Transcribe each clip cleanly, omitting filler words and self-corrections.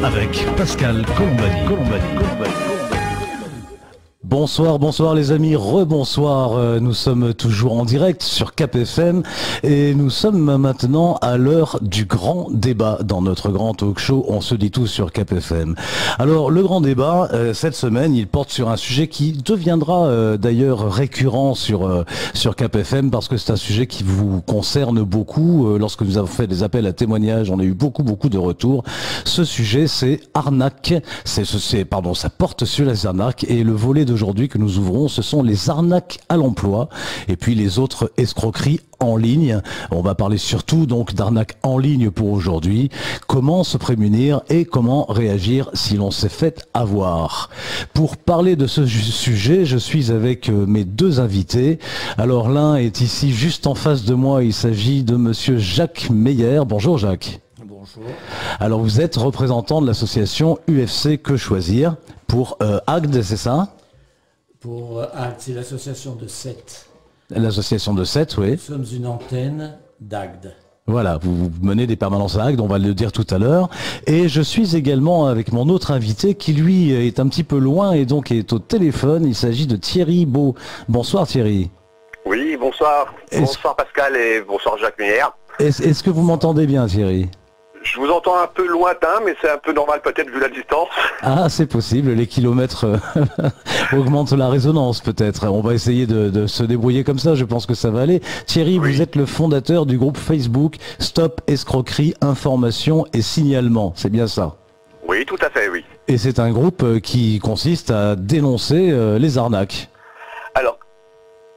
avec Pascal Colombani. Bonsoir les amis, rebonsoir, nous sommes toujours en direct sur Cap FM et nous sommes maintenant à l'heure du grand débat dans notre grand talk show, on se dit tout sur Cap FM. Alors le grand débat, cette semaine, il porte sur un sujet qui deviendra d'ailleurs récurrent sur Cap FM parce que c'est un sujet qui vous concerne beaucoup. Lorsque nous avons fait des appels à témoignages, on a eu beaucoup de retours. Ce sujet c'est arnaque, ça porte sur les arnaques et le volet d'aujourd'hui que nous ouvrons, ce sont les arnaques à l'emploi et puis les autres escroqueries en ligne. On va parler surtout donc d'arnaques en ligne pour aujourd'hui. Comment se prémunir et comment réagir si l'on s'est fait avoir. Pour parler de ce sujet, je suis avec mes deux invités. Alors l'un est ici juste en face de moi. Il s'agit de monsieur Jacques Meyer. Bonjour Jacques. Bonjour. Alors vous êtes représentant de l'association UFC Que Choisir pour AGD, c'est ça? Pour AGD, c'est l'association de 7. L'association de 7, oui. Nous sommes une antenne d'AGD. Voilà, vous menez des permanences à AGD, on va le dire tout à l'heure. Et je suis également avec mon autre invité qui lui est un petit peu loin et donc est au téléphone. Il s'agit de Thierry Beau. Bonsoir Thierry. Oui, bonsoir. Bonsoir Pascal et bonsoir Jacques Meyer. Est-ce que vous m'entendez bien Thierry ? Je vous entends un peu lointain, mais c'est un peu normal peut-être vu la distance. Ah, c'est possible, les kilomètres augmentent la résonance peut-être. On va essayer de se débrouiller comme ça, je pense que ça va aller. Thierry, oui. Vous êtes le fondateur du groupe Facebook Stop Escroquerie, Information et Signalement, c'est bien ça? Oui, tout à fait, oui. Et c'est un groupe qui consiste à dénoncer les arnaques.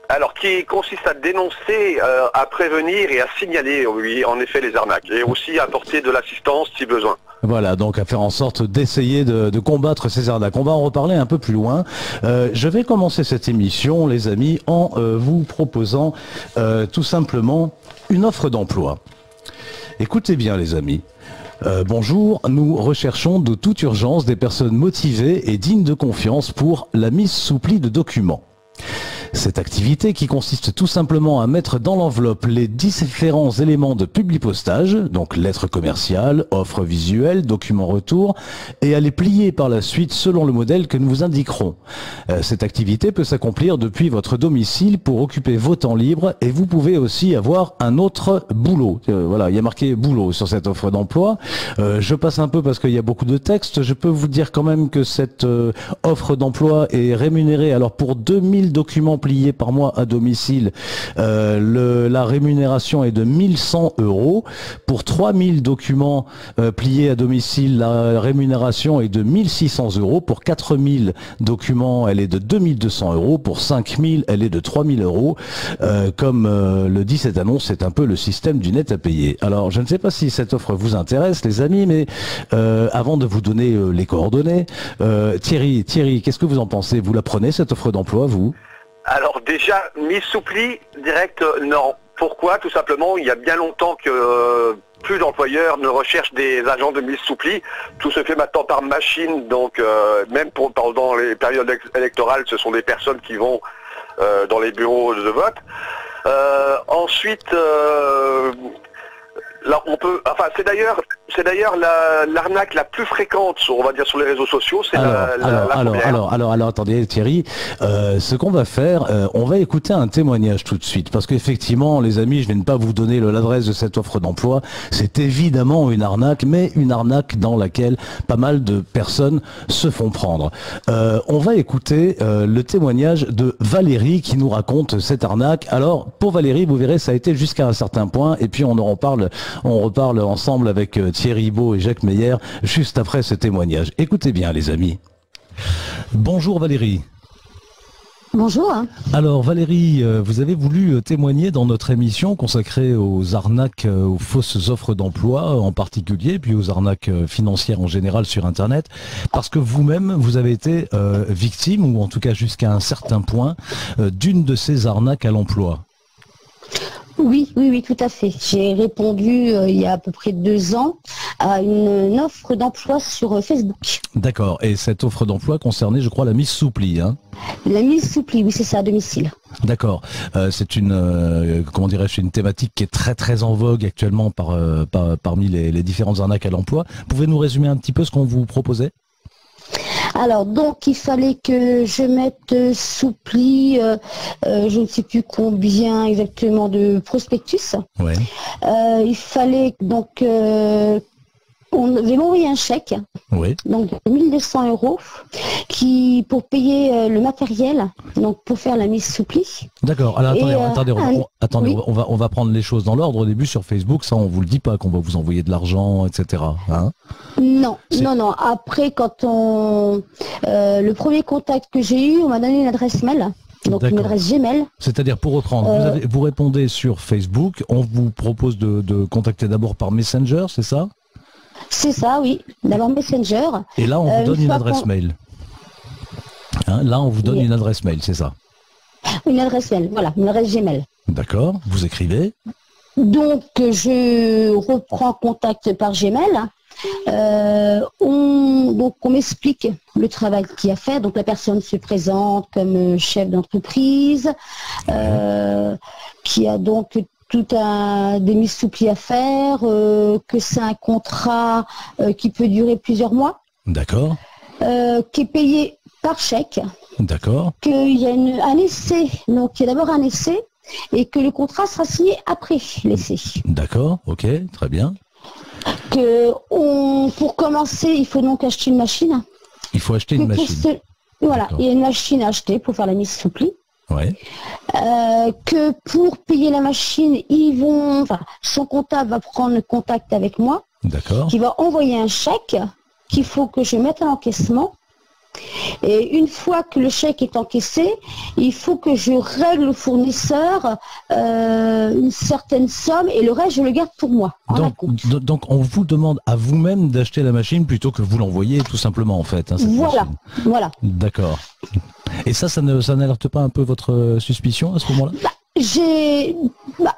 Alors, qui consiste à dénoncer, à prévenir et à signaler, oui, en effet, les arnaques. Et aussi à apporter de l'assistance si besoin. Voilà, donc à faire en sorte d'essayer de combattre ces arnaques. On va en reparler un peu plus loin. Je vais commencer cette émission, les amis, en vous proposant tout simplement une offre d'emploi. Écoutez bien, les amis. Bonjour, nous recherchons de toute urgence des personnes motivées et dignes de confiance pour la mise sous pli de documents. Cette activité qui consiste tout simplement à mettre dans l'enveloppe les différents éléments de publipostage, donc lettres commerciales, offres visuelles, documents retour, et à les plier par la suite selon le modèle que nous vous indiquerons. Cette activité peut s'accomplir depuis votre domicile pour occuper vos temps libres et vous pouvez aussi avoir un autre boulot. Voilà, il y a marqué boulot sur cette offre d'emploi. Je passe un peu parce qu'il y a beaucoup de textes. Je peux vous dire quand même que cette offre d'emploi est rémunérée alors pour 2000 documents pliés par mois à domicile, la rémunération est de 1100 €. Pour 3000 documents pliés à domicile, la rémunération est de 1600 €. Pour 4000 documents, elle est de 2200 €. Pour 5000, elle est de 3000 €. Comme le dit cette annonce, c'est un peu le système du net à payer. Alors, je ne sais pas si cette offre vous intéresse, les amis, mais avant de vous donner les coordonnées, Thierry, qu'est-ce que vous en pensez? Vous la prenez, cette offre d'emploi, vous? Alors déjà, mise sous pli direct, non. Pourquoi? Tout simplement, il y a bien longtemps que plus d'employeurs ne recherchent des agents de mise sous pli. Tout se fait maintenant par machine, donc même pendant les périodes électorales, ce sont des personnes qui vont dans les bureaux de vote. Ensuite, là, c'est d'ailleurs l'arnaque la plus fréquente, on va dire, sur les réseaux sociaux. C'est alors, attendez, Thierry. Ce qu'on va faire, on va écouter un témoignage tout de suite, parce qu'effectivement, les amis, je ne vais pas vous donner l'adresse de cette offre d'emploi. C'est évidemment une arnaque, mais une arnaque dans laquelle pas mal de personnes se font prendre. On va écouter le témoignage de Valérie qui nous raconte cette arnaque. Alors, pour Valérie, vous verrez, ça a été jusqu'à un certain point, et puis on reparle ensemble avec Thierry Beau et Jacques Meyer juste après ce témoignage. Écoutez bien les amis. Bonjour Valérie. Bonjour. Alors Valérie, vous avez voulu témoigner dans notre émission consacrée aux arnaques, aux fausses offres d'emploi en particulier, puis aux arnaques financières en général sur Internet, parce que vous-même, vous avez été victime, ou en tout cas jusqu'à un certain point, d'une de ces arnaques à l'emploi. Oui, tout à fait. J'ai répondu il y a à peu près 2 ans à une offre d'emploi sur Facebook. D'accord. Et cette offre d'emploi concernait, je crois, la Miss Soupli, hein? La mise sous pli, oui, c'est ça, à domicile. D'accord. C'est une, comment dirais-je, une thématique qui est très très en vogue actuellement parmi les différentes arnaques à l'emploi. Pouvez nous résumer un petit peu ce qu'on vous proposait? Alors, donc, il fallait que je mette sous pli, je ne sais plus combien exactement de prospectus. Ouais. Il fallait donc, on devait m'envoyer un chèque, Oui. donc de 1200 euros, pour payer le matériel, donc pour faire la mise sous pli. D'accord. Alors attendez, oui. on va prendre les choses dans l'ordre. Au début sur Facebook, ça on vous le dit pas qu'on va vous envoyer de l'argent, etc. Hein? Non. Après, le premier contact que j'ai eu, on m'a donné une adresse mail. Donc une adresse Gmail. C'est-à-dire, pour reprendre, vous répondez sur Facebook, on vous propose de contacter d'abord par Messenger, c'est ça? C'est ça, oui. D'abord Messenger. Et là, on vous donne une adresse mail. Hein, là, on vous donne une adresse mail, c'est ça? Une adresse mail, voilà, une adresse Gmail. D'accord, vous écrivez. Donc, je reprends contact par Gmail. On m'explique le travail qu'il y a fait. Donc, la personne se présente comme chef d'entreprise, qui a donc des mises sous pli à faire, que c'est un contrat qui peut durer plusieurs mois. D'accord. Qui est payé par chèque. D'accord. Qu'il y a un essai, donc il y a d'abord un essai, et que le contrat sera signé après l'essai. D'accord, ok, très bien. Pour commencer, il faut donc acheter une machine. Il faut acheter une machine. Voilà, il y a une machine à acheter pour faire la mise sous pli. Ouais. Que pour payer la machine, son comptable va prendre contact avec moi. D'accord. Qui va envoyer un chèque qu'il faut que je mette à l'encaissement. Et une fois que le chèque est encaissé, il faut que je règle au fournisseur une certaine somme et le reste je le garde pour moi. Donc on vous demande à vous-même d'acheter la machine plutôt que vous l'envoyer tout simplement en fait. Hein, voilà. D'accord. Et ça n'alerte pas un peu votre suspicion à ce moment-là?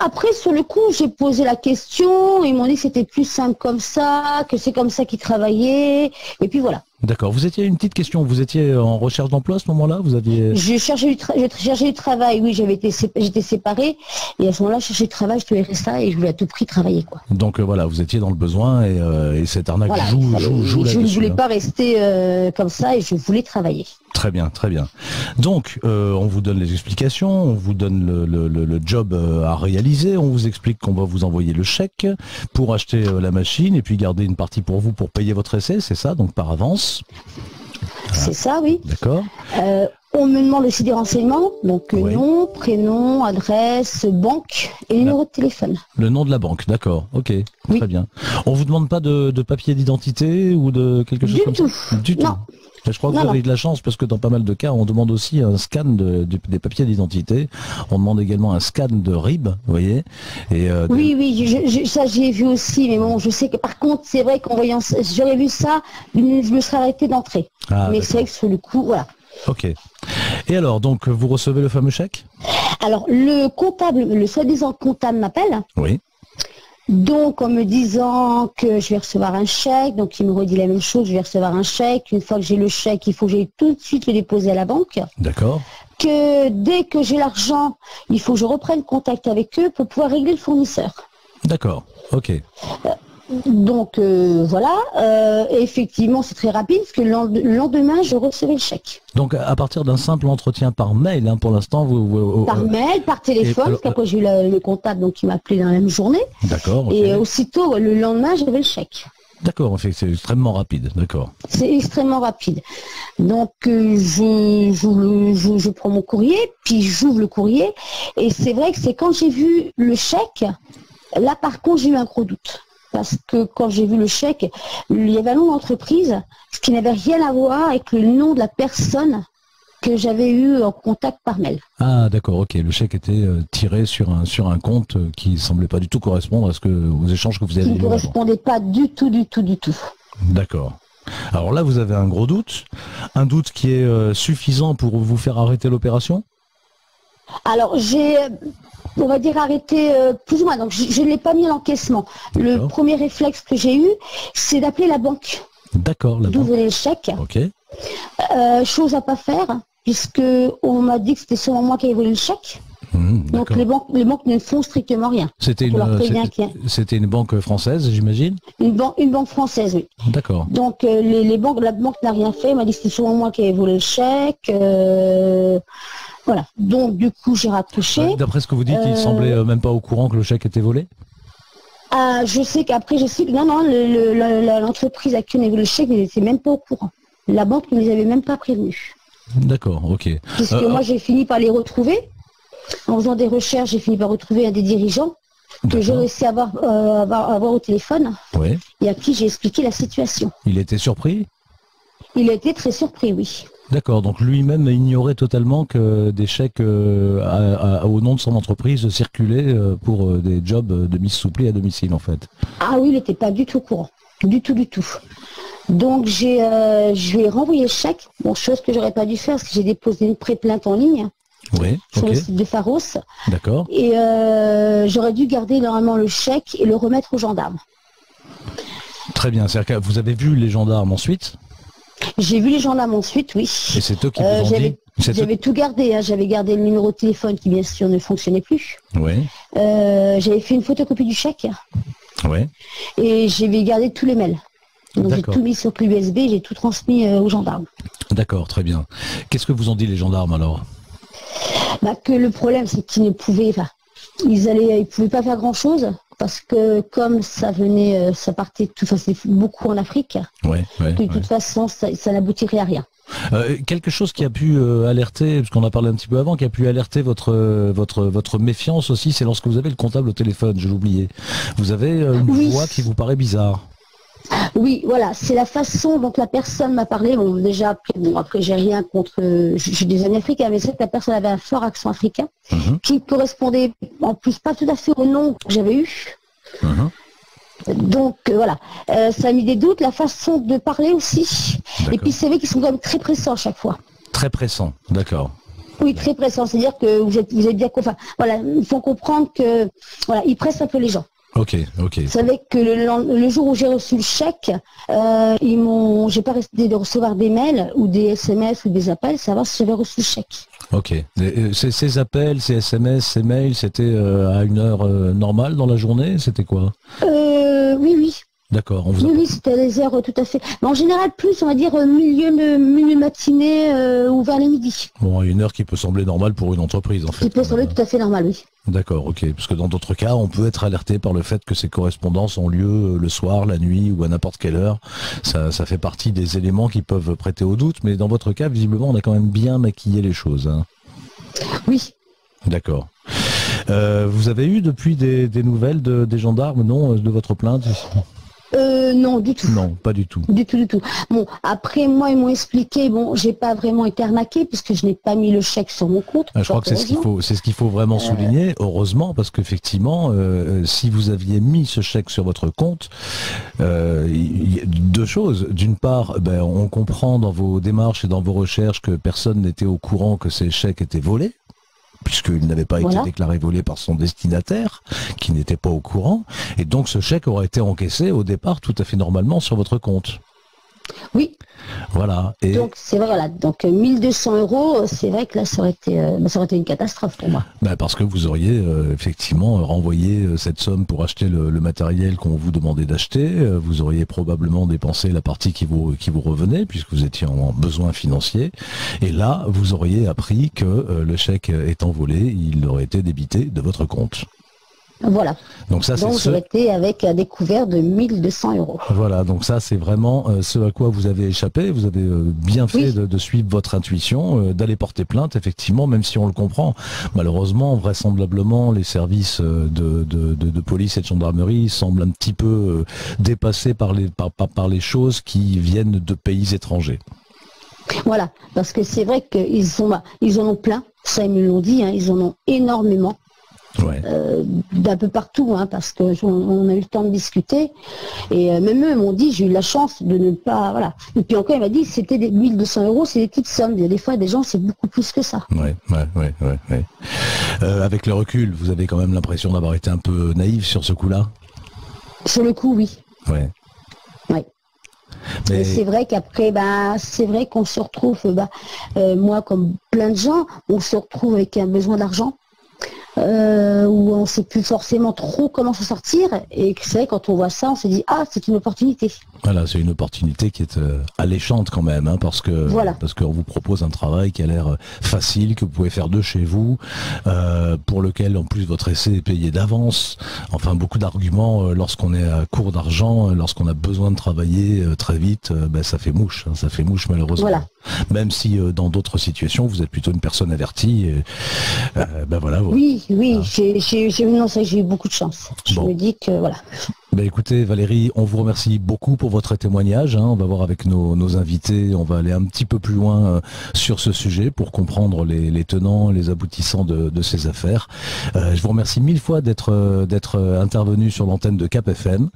Après, sur le coup, j'ai posé la question, ils m'ont dit que c'était plus simple comme ça, que c'est comme ça qu'ils travaillaient, et puis voilà. D'accord. Vous étiez, une petite question, vous étiez en recherche d'emploi à ce moment-là? J'ai cherché du travail, oui, j'étais séparée, et à ce moment-là, je cherchais du travail, je voulais ça, et je voulais à tout prix travailler, quoi. Donc voilà, vous étiez dans le besoin, et cette arnaque joue là-dessus. Je ne voulais pas rester comme ça, et je voulais travailler. Très bien, très bien. Donc, on vous donne les explications, on vous donne le job à réaliser, on vous explique qu'on va vous envoyer le chèque pour acheter la machine et puis garder une partie pour vous pour payer votre essai, c'est ça, donc par avance. C'est ça, oui. D'accord. On me demande aussi des renseignements, donc nom, prénom, adresse, banque et numéro de téléphone. Le nom de la banque, d'accord, ok, oui. Très bien. On vous demande pas de papier d'identité ou de quelque chose comme ça? Du tout. Non. Je crois que vous avez eu de la chance parce que dans pas mal de cas, on demande aussi un scan des papiers d'identité. On demande également un scan de RIB, vous voyez. Et, oui, ça j'y ai vu aussi, mais bon, je sais que par contre, c'est vrai qu'en voyant, j'aurais vu ça, je me serais arrêté d'entrée. Mais c'est vrai que sur le coup, voilà. Ok. Et alors, donc, vous recevez le fameux chèque? Alors, le soi-disant comptable m'appelle. Oui. Donc, en me disant que je vais recevoir un chèque, donc il me redit la même chose, je vais recevoir un chèque. Une fois que j'ai le chèque, il faut que j'aille tout de suite le déposer à la banque. D'accord. Que dès que j'ai l'argent, il faut que je reprenne contact avec eux pour pouvoir régler le fournisseur. D'accord, ok. Donc voilà, et effectivement c'est très rapide parce que le lendemain je recevais le chèque. Donc à partir d'un simple entretien par mail, hein, pour l'instant par mail, par téléphone, parce qu'après j'ai eu le comptable donc il m'a appelé dans la même journée. D'accord. Okay. Et aussitôt le lendemain j'avais le chèque. D'accord, en fait c'est extrêmement rapide, d'accord. C'est extrêmement rapide. Donc je prends mon courrier, puis j'ouvre le courrier, et c'est vrai que c'est quand j'ai vu le chèque, là par contre j'ai eu un gros doute. Parce que quand j'ai vu le chèque, il y avait un nom d'entreprise, ce qui n'avait rien à voir avec le nom de la personne que j'avais eu en contact par mail. Ah d'accord, ok. Le chèque était tiré sur un compte qui ne semblait pas du tout correspondre aux échanges que vous avez eus. Qui ne correspondait pas du tout. D'accord. Alors là, vous avez un gros doute. Un doute qui est suffisant pour vous faire arrêter l'opération? Alors, j'ai, on va dire, arrêté plus ou moins. Donc, je ne l'ai pas mis à l'encaissement. Le D'accord. premier réflexe que j'ai eu, c'est d'appeler la banque, D'accord, la d'où banque. venait le chèque. Ok. Chose à pas faire, puisque on m'a dit que c'était seulement moi qui avais volé le chèque. Donc, D'accord. les banques ne font strictement rien. C'était On leur prévient qu'il y a c'était une banque française, j'imagine. une banque française, oui. D'accord. Donc, les banques, la banque n'a rien fait. Elle m'a dit que c'était seulement moi qui avais volé le chèque. Voilà. Donc, du coup, j'ai raccroché. D'après ce que vous dites, il semblait même pas au courant que le chèque était volé. Ah, je sais que non, l'entreprise à qui on avait volé le chèque n'était même pas au courant. La banque ne les avait même pas prévenus. D'accord, ok. Puisque moi, j'ai fini par les retrouver. En faisant des recherches, j'ai fini par retrouver un des dirigeants que j'ai réussi à avoir au téléphone Ouais. et à qui j'ai expliqué la situation. Il était surpris. Il a été très surpris, oui. D'accord, donc lui-même ignorait totalement que des chèques au nom de son entreprise circulaient pour des jobs de Miss Soupli à domicile en fait. Ah oui, il n'était pas du tout au courant. Du tout, du tout. Donc je lui ai renvoyé le chèque. Bon, chose que j'aurais pas dû faire parce que j'ai déposé une pré-plainte en ligne Oui, sur ok, le site de Pharos. d'accord. Et j'aurais dû garder normalement le chèque et le remettre aux gendarmes. Très bien, c'est-à-dire que vous avez vu les gendarmes ensuite J'ai vu les gendarmes ensuite, oui. et c'est eux qui vous ont dit J'avais tout gardé, hein. J'avais gardé le numéro de téléphone qui bien sûr ne fonctionnait plus. Oui, J'avais fait une photocopie du chèque oui, et j'avais gardé tous les mails. Donc j'ai D'accord. tout mis sur clé USB, j'ai tout transmis aux gendarmes. d'accord, très bien. Qu'est-ce que vous ont dit les gendarmes alors? Bah, que le problème c'est qu'ils ne pouvaient, enfin, ils pouvaient pas faire grand chose parce que comme ça venait, ça partait, enfin, c'est beaucoup en Afrique. Oui, oui. De toute façon, ça n'aboutirait à rien. Quelque chose qui a pu alerter, parce qu'on a parlé un petit peu avant, qui a pu alerter votre méfiance aussi, c'est lorsque vous avez le comptable au téléphone, je l'oubliais. Vous avez une Oui. voix qui vous paraît bizarre. Oui, voilà, c'est la façon dont la personne m'a parlé. Bon, déjà, après j'ai rien contre, j'ai des amis africains, mais c'est que la personne avait un fort accent africain qui correspondait en plus pas tout à fait au nom que j'avais eu. Donc voilà, ça a mis des doutes, la façon de parler aussi. Et puis c'est vrai qu'ils sont quand même très pressants à chaque fois. Très pressant, d'accord. Oui, très pressants, c'est-à-dire que vous êtes bien, enfin, voilà, il faut comprendre que, voilà, ils pressent un peu les gens. Ok, ok. Vous savez que le jour où j'ai reçu le chèque, j'ai pas resté de recevoir des mails ou des SMS ou des appels, savoir si j'avais reçu le chèque. Ok. Ces appels, ces SMS, ces mails, c'était à une heure normale dans la journée? C'était quoi? Oui, oui. D'accord. On vous a... Oui, c'était les heures tout à fait. Mais en général, plus, on va dire, milieu de matinée ou vers les midi. Bon, une heure qui peut sembler normale pour une entreprise, en fait. Qui peut sembler tout à fait normal, oui. D'accord, ok. Parce que dans d'autres cas, on peut être alerté par le fait que ces correspondances ont lieu le soir, la nuit ou à n'importe quelle heure. Ça fait partie des éléments qui peuvent prêter au doute. Mais dans votre cas, visiblement, on a quand même bien maquillé les choses. Hein. Oui. D'accord. Vous avez eu depuis des nouvelles des gendarmes, non, de votre plainte? Non, du tout. Non, pas du tout. Du tout, du tout. Bon, après, moi, ils m'ont expliqué, bon, j'ai pas vraiment été arnaqué puisque je n'ai pas mis le chèque sur mon compte. Je crois que c'est ce qu'il faut vraiment souligner, heureusement, parce qu'effectivement, si vous aviez mis ce chèque sur votre compte, il y a deux choses. D'une part, on comprend dans vos démarches et dans vos recherches que personne n'était au courant que ces chèques étaient volés, puisqu'il n'avait pas été déclaré volé par son destinataire, qui n'était pas au courant, et donc ce chèque aurait été encaissé au départ tout à fait normalement sur votre compte. Oui. Voilà. Et donc c'est vrai, voilà. Donc 1200 €, c'est vrai que là ça aurait été une catastrophe pour moi. Parce que vous auriez effectivement renvoyé cette somme pour acheter le matériel qu'on vous demandait d'acheter. Vous auriez probablement dépensé la partie qui vous revenait puisque vous étiez en besoin financier. Et là, vous auriez appris que le chèque étant volé, il aurait été débité de votre compte. Voilà. Donc ça, j'ai été avec un découvert de 1200 €. Voilà, donc ça c'est vraiment ce à quoi vous avez échappé. Vous avez bien fait de suivre votre intuition, d'aller porter plainte, effectivement, même si on le comprend. Malheureusement, vraisemblablement, les services de police et de gendarmerie semblent un petit peu dépassés par les choses qui viennent de pays étrangers. Voilà, parce que c'est vrai qu'ils en ont plein, ça ils me l'ont dit, hein, ils en ont énormément. Ouais. D'un peu partout, hein, parce que on a eu le temps de discuter. Et même eux m'ont dit, j'ai eu la chance de ne pas... Voilà. Et puis encore, il m'a dit, c'était des 1200 euros, c'est des petites sommes. Il y a des fois, des gens, c'est beaucoup plus que ça. Ouais. Avec le recul, vous avez quand même l'impression d'avoir été un peu naïf sur ce coup-là? Sur le coup, oui. Ouais. Ouais. Mais... Et c'est vrai qu'après, c'est vrai qu'on se retrouve, moi comme plein de gens, on se retrouve avec un besoin d'argent, où on ne sait plus forcément trop comment s'en sortir. Et c'est vrai, quand on voit ça, on se dit, ah, c'est une opportunité. Voilà, c'est une opportunité qui est alléchante quand même, hein, parce qu'on vous propose un travail qui a l'air facile, que vous pouvez faire de chez vous, pour lequel en plus votre essai est payé d'avance. Enfin, beaucoup d'arguments lorsqu'on est à court d'argent, lorsqu'on a besoin de travailler très vite, ça fait mouche, hein, ça fait mouche malheureusement. Voilà. Même si dans d'autres situations, vous êtes plutôt une personne avertie. Voilà. Oui, non, c'est vrai que j'ai eu beaucoup de chance. Je me dis que voilà. Écoutez Valérie, on vous remercie beaucoup pour votre témoignage, hein. On va voir avec nos invités, on va aller un petit peu plus loin sur ce sujet pour comprendre les tenants, les aboutissants de ces affaires. Je vous remercie mille fois d'être intervenu sur l'antenne de Cap FM,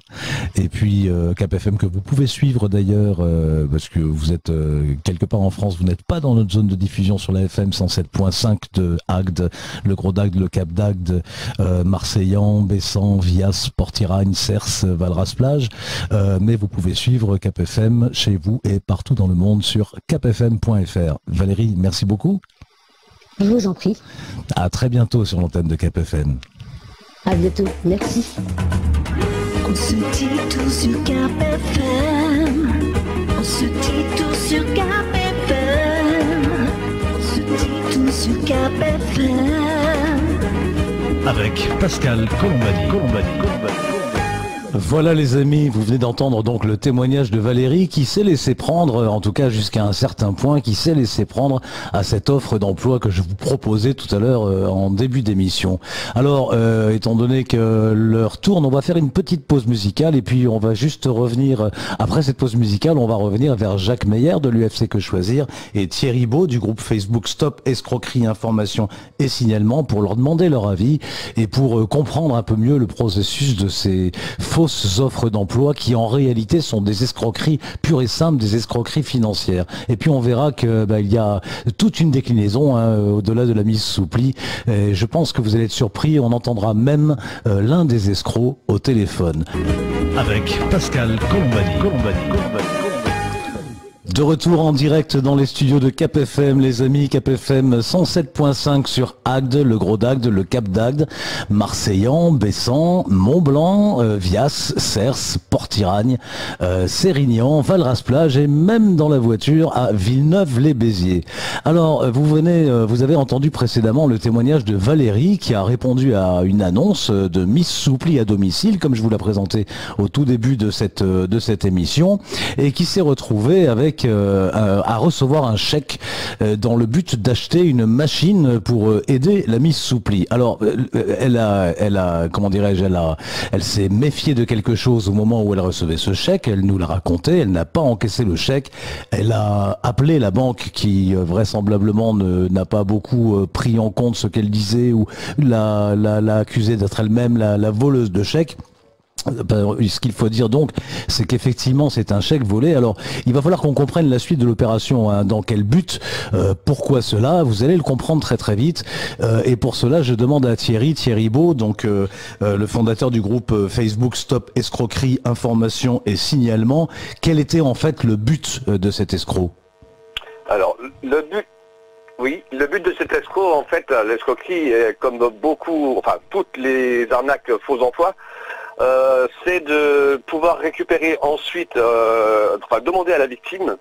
et puis Cap FM que vous pouvez suivre d'ailleurs, parce que vous êtes quelque part en France, vous n'êtes pas dans notre zone de diffusion sur la FM 107.5 de Agde, le Gros d'Agde, le Cap d'Agde, Marseillan, Bessan, Vias, Port-Iragne, Cers, Val-Ras-Plage, mais vous pouvez suivre Cap FM chez vous et partout dans le monde sur capfm.fr. Valérie, merci beaucoup. Je vous en prie. À très bientôt sur l'antenne de Cap FM. À bientôt, merci. On se dit tout sur Cap FM. On se dit tout sur Cap FM. On se dit tout sur Cap FM. Avec Pascal Colombani. Voilà les amis, vous venez d'entendre donc le témoignage de Valérie qui s'est laissé prendre, en tout cas jusqu'à un certain point, qui s'est laissé prendre à cette offre d'emploi que je vous proposais tout à l'heure en début d'émission. Alors, étant donné que l'heure tourne, on va faire une petite pause musicale et puis on va juste revenir, après cette pause musicale, on va revenir vers Jacques Meyer de l'UFC Que Choisir et Thierry Beau du groupe Facebook Stop Escroquerie, Information et Signalement pour leur demander leur avis et pour comprendre un peu mieux le processus de ces fausses offres d'emploi qui en réalité sont des escroqueries pures et simples, des escroqueries financières. Et puis on verra que il y a toute une déclinaison au-delà de la mise sous pli. Et je pense que vous allez être surpris, on entendra même l'un des escrocs au téléphone. Avec Pascal Colombani. De retour en direct dans les studios de Cap FM, les amis. Cap FM 107.5 sur Agde, le Gros d'Agde, le Cap d'Agde, Marseillan, Bessan, Mont-Blanc, Vias, Cers, Port-Iragne, Sérignan, Val-Ras-Plage et même dans la voiture à Villeneuve-les-Béziers. Alors, vous avez entendu précédemment le témoignage de Valérie qui a répondu à une annonce de mise sous pli à domicile, comme je vous l'ai présenté au tout début de cette émission, et qui s'est retrouvée avec à recevoir un chèque dans le but d'acheter une machine pour aider la mise sous pli. Alors elle s'est méfiée de quelque chose au moment où elle recevait ce chèque, elle nous l'a raconté, elle n'a pas encaissé le chèque, elle a appelé la banque qui vraisemblablement n'a pas beaucoup pris en compte ce qu'elle disait ou l'a accusée d'être elle-même la voleuse de chèques. Ce qu'il faut dire donc, c'est qu'effectivement c'est un chèque volé. Alors il va falloir qu'on comprenne la suite de l'opération, hein, dans quel but, pourquoi cela, vous allez le comprendre très très vite, et pour cela je demande à Thierry Beau, donc le fondateur du groupe Facebook Stop Escroquerie, Information et Signalement, quel était en fait le but de cet escroc? Alors le but de cet escroc, en fait, l'escroquerie, comme toutes les arnaques faux emplois, c'est de pouvoir récupérer ensuite, demander à la victime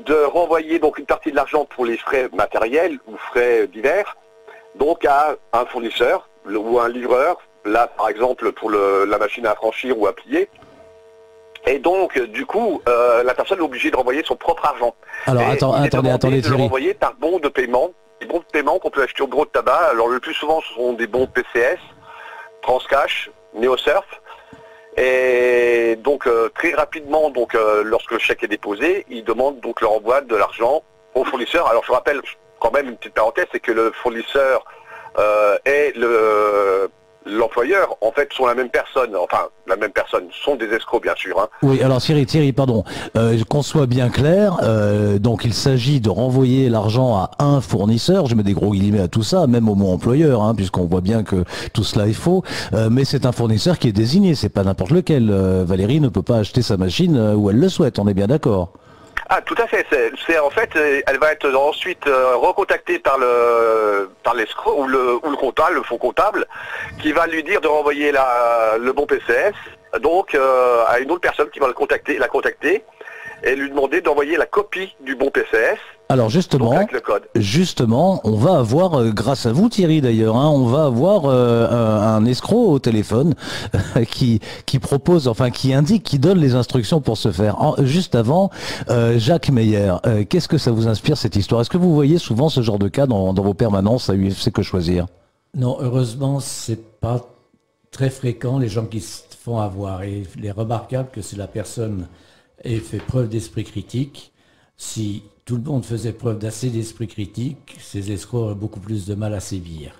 de renvoyer donc une partie de l'argent pour les frais matériels ou frais divers, donc à un fournisseur ou un livreur, là par exemple pour la machine à franchir ou à plier. Et donc, du coup, la personne est obligée de renvoyer son propre argent. Alors, attendez, Thierry. De le renvoyer par bon de paiement. Des bons de paiement qu'on peut acheter au bureau de tabac. Alors, le plus souvent, ce sont des bons PCS, Transcash, NeoSurf. Et donc, très rapidement, donc, lorsque le chèque est déposé, il demande donc le renvoi de l'argent au fournisseur. Alors, je rappelle quand même une petite parenthèse, c'est que le fournisseur et l'employeur, en fait, sont la même personne. Enfin, la même personne, sont des escrocs, bien sûr. Hein. Oui, alors Thierry, pardon, qu'on soit bien clair, donc il s'agit de renvoyer l'argent à un fournisseur, je mets des gros guillemets à tout ça, même au mot employeur, hein, puisqu'on voit bien que tout cela est faux, mais c'est un fournisseur qui est désigné, c'est pas n'importe lequel. Valérie ne peut pas acheter sa machine où elle le souhaite, on est bien d'accord. Ah, tout à fait. En fait, elle va être ensuite recontactée par l'escroc ou le comptable, le fonds comptable, qui va lui dire de renvoyer le bon PCS, donc à une autre personne qui va la contacter et lui demander d'envoyer la copie du bon PCS. Alors donc avec le code. justement, on va avoir, grâce à vous Thierry d'ailleurs, hein, on va avoir un escroc au téléphone qui propose, enfin qui indique, qui donne les instructions pour se faire. Juste avant, Jacques Meyer, qu'est-ce que ça vous inspire cette histoire? Est-ce que vous voyez souvent ce genre de cas dans vos permanences à UFC Que Choisir? Non, heureusement, c'est pas très fréquent les gens qui se font avoir. Et il est remarquable que si la personne ait fait preuve d'esprit critique, si tout le monde faisait preuve d'assez d'esprit critique, ces escrocs auraient beaucoup plus de mal à sévir.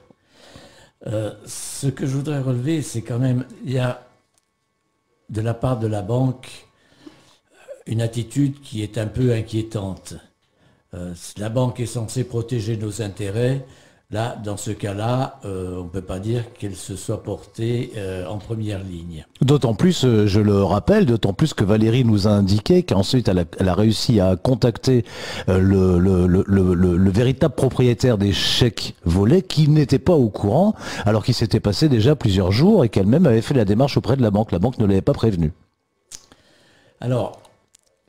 Ce que je voudrais relever, c'est quand même, il y a de la part de la banque une attitude qui est un peu inquiétante. La banque est censée protéger nos intérêts. Là, dans ce cas-là, on ne peut pas dire qu'elle se soit portée en première ligne. D'autant plus, je le rappelle, d'autant plus que Valérie nous a indiqué qu'ensuite elle a réussi à contacter le véritable propriétaire des chèques volés qui n'était pas au courant, alors qu'il s'était passé déjà plusieurs jours et qu'elle-même avait fait la démarche auprès de la banque. La banque ne l'avait pas prévenue. Alors,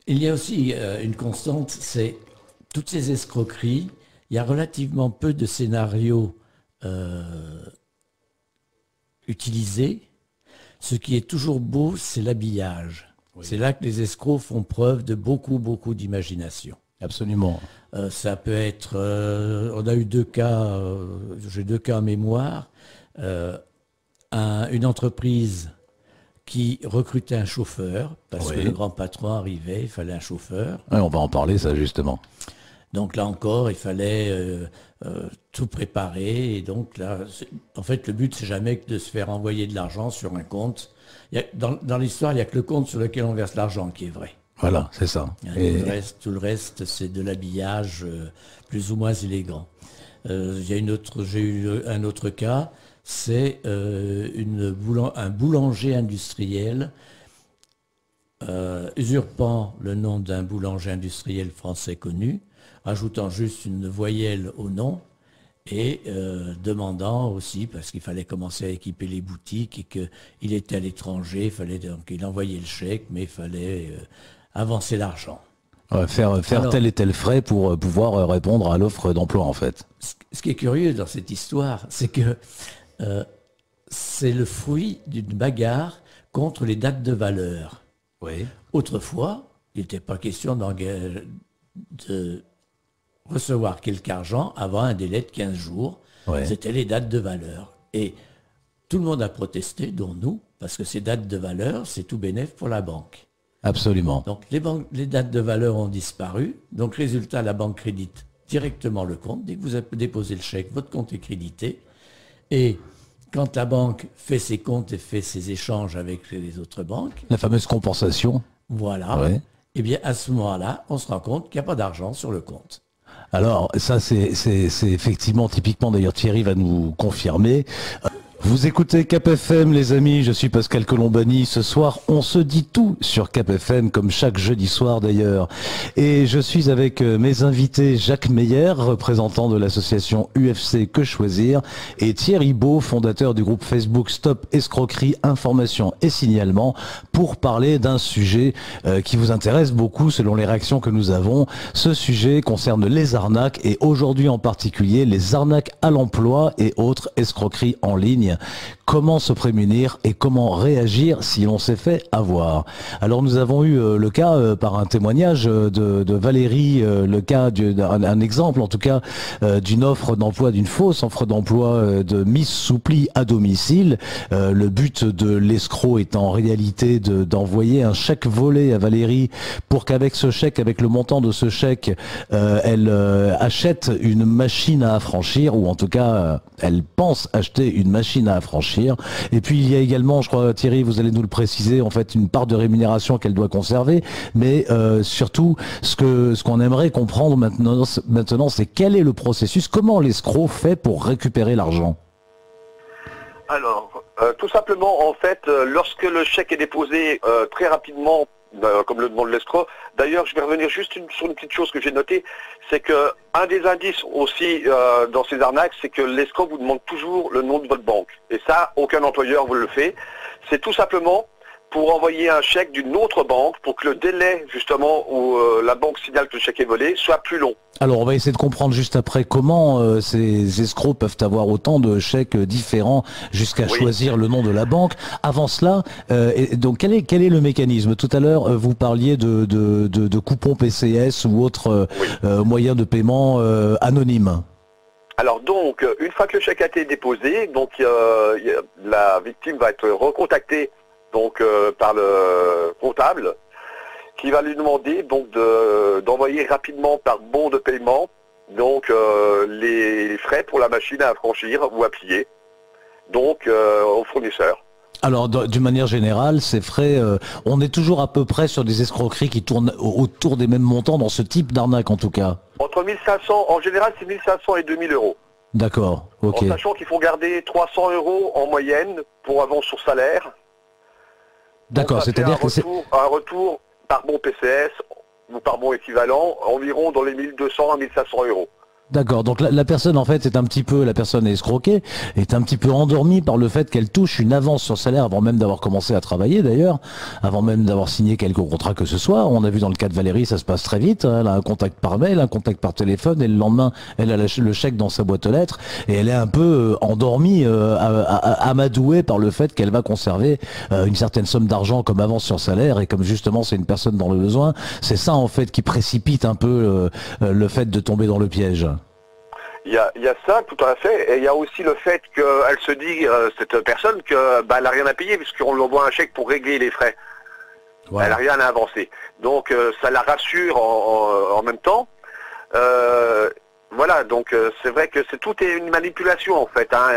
il y a aussi une constante, c'est toutes ces escroqueries. Il y a relativement peu de scénarios utilisés. Ce qui est toujours beau, c'est l'habillage. Oui. C'est là que les escrocs font preuve de beaucoup d'imagination. Absolument. Ça peut être... on a eu deux cas, j'ai deux cas en mémoire. Une entreprise qui recrutait un chauffeur, parce que le grand patron arrivait, il fallait un chauffeur. Oui, on va en parler, ça, justement. Donc là encore, il fallait tout préparer. Et donc là, en fait, le but, c'est jamais de se faire envoyer de l'argent sur un compte. Dans l'histoire, il n'y a que le compte sur lequel on verse l'argent qui est vrai. Voilà, c'est ça. Tout le reste, c'est de l'habillage plus ou moins élégant. J'ai eu un autre cas, c'est un boulanger industriel usurpant le nom d'un boulanger industriel français connu, ajoutant juste une voyelle au nom et demandant aussi, parce qu'il fallait commencer à équiper les boutiques et qu'il était à l'étranger, donc il envoyait le chèque, mais il fallait avancer l'argent. Ouais, faire alors, tel et tel frais pour pouvoir répondre à l'offre d'emploi en fait. Ce qui est curieux dans cette histoire, c'est que c'est le fruit d'une bagarre contre les dates de valeur. Oui. Autrefois, il n'était pas question de recevoir quelque argent avant un délai de 15 jours. Ouais. C'était les dates de valeur. Et tout le monde a protesté, dont nous, parce que ces dates de valeur, c'est tout bénef pour la banque. Absolument. Donc les dates de valeur ont disparu. Donc résultat, la banque crédite directement le compte. Dès que vous avez déposé le chèque, votre compte est crédité. Et quand la banque fait ses comptes et fait ses échanges avec les autres banques... La fameuse compensation. Voilà. Ouais. Eh bien, à ce moment-là, on se rend compte qu'il n'y a pas d'argent sur le compte. Alors, ça, c'est effectivement, typiquement, d'ailleurs, Thierry va nous confirmer. Vous écoutez Cap FM, les amis, je suis Pascal Colombani. Ce soir, on se dit tout sur Cap FM, comme chaque jeudi soir d'ailleurs. Et je suis avec mes invités Jacques Meyer, représentant de l'association UFC Que Choisir, et Thierry Beau, fondateur du groupe Facebook Stop Escroquerie, Information et Signalement, pour parler d'un sujet qui vous intéresse beaucoup selon les réactions que nous avons. Ce sujet concerne les arnaques et aujourd'hui en particulier les arnaques à l'emploi et autres escroqueries en ligne. comment se prémunir et comment réagir si l'on s'est fait avoir. Alors nous avons eu le cas par un témoignage de Valérie, le cas un exemple en tout cas d'une offre d'emploi, d'une fausse offre d'emploi de Miss Soupli à domicile. Le but de l'escroc est en réalité d'envoyer un chèque volé à Valérie pour qu'avec ce chèque, avec le montant de ce chèque, elle achète une machine à affranchir, ou en tout cas elle pense acheter une machine à affranchir. Et puis il y a également, je crois Thierry, vous allez nous le préciser, en fait une part de rémunération qu'elle doit conserver, mais surtout ce qu'on aimerait comprendre maintenant, c'est quel est le processus, comment l'escroc fait pour récupérer l'argent. Alors, tout simplement, en fait, lorsque le chèque est déposé très rapidement, comme le demande l'escroc, d'ailleurs, je vais revenir juste sur une petite chose que j'ai notée, c'est que un des indices aussi dans ces arnaques, c'est que l'escroc vous demande toujours le nom de votre banque. Et ça, aucun employeur vous le fait. C'est tout simplement pour envoyer un chèque d'une autre banque pour que le délai, justement, où la banque signale que le chèque est volé, soit plus long. Alors, on va essayer de comprendre juste après comment ces escrocs peuvent avoir autant de chèques différents jusqu'à choisir le nom de la banque. Avant cela, donc quel est le mécanisme? Tout à l'heure, vous parliez de coupons PCS ou autres moyens de paiement anonymes. Alors donc, une fois que le chèque a été déposé, donc la victime va être recontactée donc par le comptable, qui va lui demander donc d'envoyer rapidement par bon de paiement donc les frais pour la machine à affranchir ou à plier donc au fournisseur. Alors d'une manière générale, ces frais, on est toujours à peu près sur des escroqueries qui tournent autour des mêmes montants dans ce type d'arnaque en tout cas. Entre 1500, en général c'est 1500 et 2000 euros. D'accord, ok. En sachant qu'il faut garder 300 euros en moyenne pour avance sur salaire. D'accord, c'est-à-dire que c'est un retour par bon PCS ou par bon équivalent, environ dans les 1200 à 1500 euros. D'accord, donc la personne en fait la personne escroquée est un petit peu endormie par le fait qu'elle touche une avance sur salaire avant même d'avoir commencé à travailler d'ailleurs, avant même d'avoir signé quelque contrat que ce soit. On a vu dans le cas de Valérie, ça se passe très vite, elle a un contact par mail, un contact par téléphone et le lendemain elle a le chèque dans sa boîte aux lettres et elle est un peu endormie, amadouée par le fait qu'elle va conserver une certaine somme d'argent comme avance sur salaire et comme justement c'est une personne dans le besoin, c'est ça en fait qui précipite un peu le fait de tomber dans le piège. Il y a ça, tout à fait, et il y a aussi le fait qu'elle se dit, cette personne, qu'elle n'a rien à payer puisqu'on lui envoie un chèque pour régler les frais. Ouais. Elle n'a rien à avancer. Donc ça la rassure en même temps. Voilà, donc c'est vrai que tout est une manipulation en fait. Hein.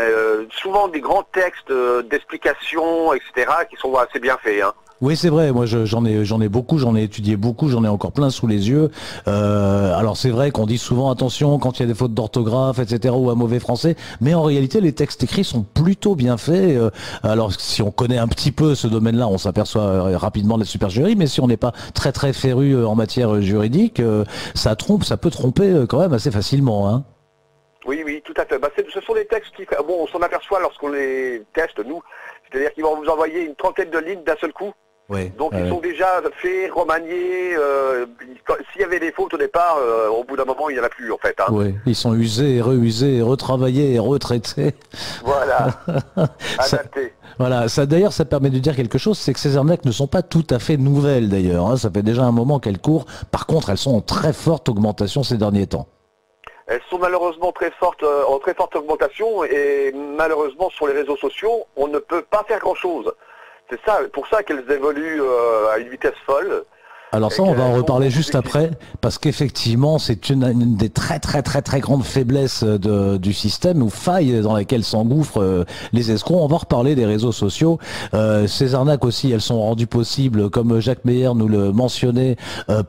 Souvent des grands textes d'explications, etc., qui sont assez bien faits. Hein. Oui, c'est vrai. Moi, j'en ai beaucoup, j'en ai étudié beaucoup, j'en ai encore plein sous les yeux. Alors, c'est vrai qu'on dit souvent attention quand il y a des fautes d'orthographe, etc., ou un mauvais français. Mais en réalité, les textes écrits sont plutôt bien faits. Alors, si on connaît un petit peu ce domaine-là, on s'aperçoit rapidement de la supercherie. Mais si on n'est pas très très féru en matière juridique, ça peut tromper quand même assez facilement, hein. Oui, oui, tout à fait. Bah, ce sont des textes qui, bon, on s'en aperçoit lorsqu'on les teste, nous. C'est-à-dire qu'ils vont vous envoyer une trentaine de lignes d'un seul coup. Oui, donc ils sont déjà faits, remaniés. S'il y avait des fautes au départ, au bout d'un moment, il n'y en a plus en fait. Hein. Oui, ils sont usés, et retravaillés et retraités. Voilà, adaptés. Voilà, ça d'ailleurs, ça permet de dire quelque chose, c'est que ces arnaques ne sont pas tout à fait nouvelles d'ailleurs. Hein. Ça fait déjà un moment qu'elles courent. Par contre, elles sont en très forte augmentation ces derniers temps. Elles sont malheureusement en très forte augmentation et malheureusement sur les réseaux sociaux, on ne peut pas faire grand-chose. C'est ça, pour ça qu'elles évoluent à une vitesse folle. Alors ça, on va en reparler juste après, parce qu'effectivement, c'est une des très grandes faiblesses du système, ou failles dans laquelle s'engouffrent les escrocs. On va reparler des réseaux sociaux. Ces arnaques aussi, elles sont rendues possibles, comme Jacques Meyer nous le mentionnait,